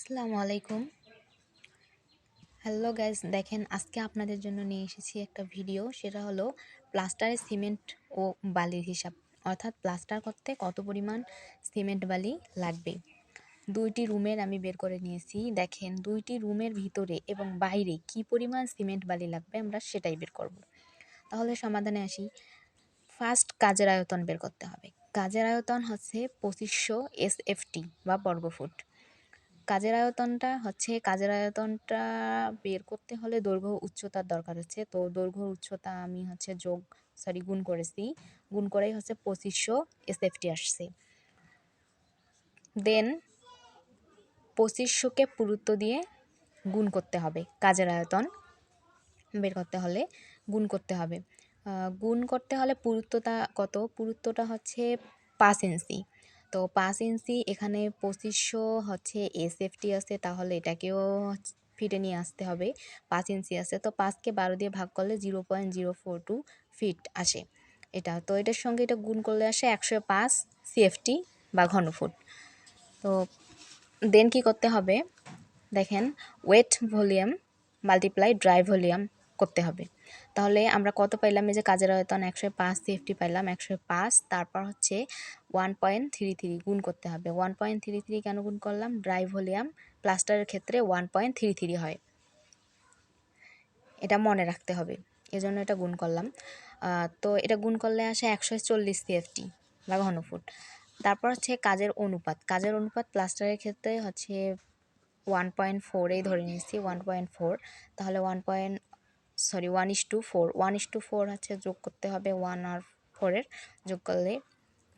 আসসালামু আলাইকুম। Hello guys, দেখেন আজকে আপনাদের জন্য নিয়ে এসেছি একটা ভিডিও। সেটা হলো প্লাস্টারের সিমেন্ট ও বালির হিসাব, অর্থাৎ প্লাস্টার করতে কত পরিমাণ সিমেন্ট বালি লাগবে। দুইটি রুমের আমি বের করে নিয়েছি। দেখেন দুইটি রুমের ভিতরে এবং বাইরে কি পরিমাণ সিমেন্ট বালি লাগবে আমরা সেটাই বের করব। তাহলে সমাধানে আসি। ফার্স্ট কাজের আয়তন বের করতে হবে। কাজের আয়তন হচ্ছে 2500 SFT বা বর্গফুট। কাজের আয়তনটা বের করতে হলে দৈর্ঘ্য উচ্চতার দরকার হচ্ছে। তো দৈর্ঘ্য উচ্চতা আমি গুণ করেছি। গুণ করেই 2500 SFT আসছে। দেন 2500কে পুরুত্ব দিয়ে গুণ করতে হবে। কাজের আয়তন বের করতে হলে গুণ করতে হবে। গুণ করতে হলে পুরুত্বটা কত? পুরুত্বটা হচ্ছে 5 ইঞ্চি। তো 5 ইঞ্চি, এখানে 2500 এসএফটি আছে, তাহলে এটাকেও ফিটে নিয়ে আসতে হবে। 5 ইঞ্চি আছে, তো 5কে 12 দিয়ে ভাগ করলে 0.042 ফিট আসে। তো এটার সঙ্গে এটা গুণ করলে আসে 105 সিএফটি বা ঘনফুট। তো দেন কি করতে হবে? দেখেন, wait volume multiply dry volume করতে হবে। তাহলে আমরা কত পাইলাম? এই যে কাজের আয়তন 105 সিএফটি পাইলাম, 105, তারপর 1.33 গুণ করতে হবে। 1.33 কেন গুণ করলাম? ড্রাই ভলিউম প্লাস্টারের ক্ষেত্রে 1.33 হয়, এটা মনে রাখতে হবে, এজন্য এটা গুণ করলাম। তো এটা গুণ করলে আসে 140 সিএফটি বা ঘনফুট। তারপর কাজের অনুপাত প্লাস্টারের ক্ষেত্রে 1.4 ধরে নিয়েছি, 1.4। তাহলে 1:4, 1:4 যোগ করতে হবে। 1 আর 4 যোগ করলে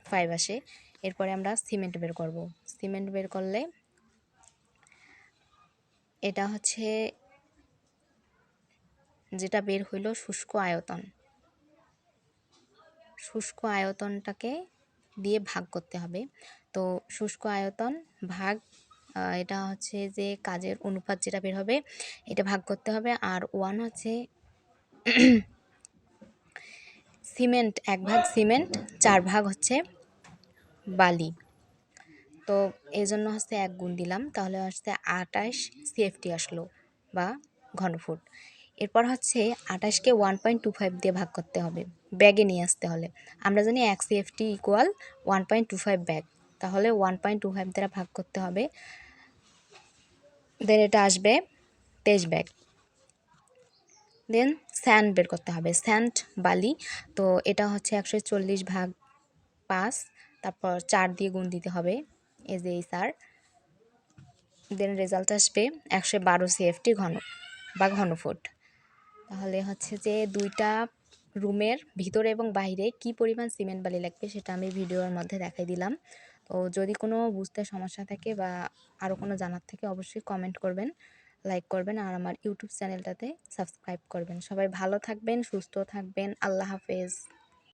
5 আসে। এরপরে আমরা সিমেন্ট বের করব। সিমেন্ট বের করলে এটা যেটা বের হইল শুষ্ক আয়তনটাকে দিয়ে ভাগ করতে হবে। তো শুষ্ক আয়তন ভাগ এটা যে কাজের অনুপাত যেটা বের হবে এটা ভাগ করতে হবে। আর 1 সিমেন্ট, 1 ভাগ সিমেন্ট, 4 ভাগ বালি। তো এই জন্য 1 গুণ দিলাম, তাহলে 28 সিএফটি আসলো বা ঘনফুট। এরপর 28কে 1.25 দিয়ে ভাগ করতে হবে, ব্যাগে নিয়ে আসতে হলে। আমরা জানি 1 সিএফটি ইকুয়াল 1.25 ব্যাগ, তাহলে 1.25 দ্বারা ভাগ করতে হবে। দেন এটা আসবে 23 ব্যাগ। দেন স্যান্ড বের করতে হবে, স্যান্ড বালি। তো এটা 140 ভাগ 5, তারপর 4 দিয়ে গুণ দিতে হবে, এই যে স্যার। দেন রেজাল্ট আসবে 112 সিএফটি ঘনফুট। তাহলে যে দুইটা রুমের ভিতরে এবং বাইরে কি পরিমাণ সিমেন্ট বালি লাগবে সেটা আমি ভিডিওর মধ্যে দেখাই দিলাম। তো যদি কোনো বুঝতে সমস্যা থাকে বা আরও কোনো জানার থাকে অবশ্যই কমেন্ট করবেন, লাইক করবেন, আর আমার ইউটিউব চ্যানেলটাতে সাবস্ক্রাইব করবেন। সবাই ভালো থাকবেন, সুস্থ থাকবেন। আল্লাহ হাফেজ।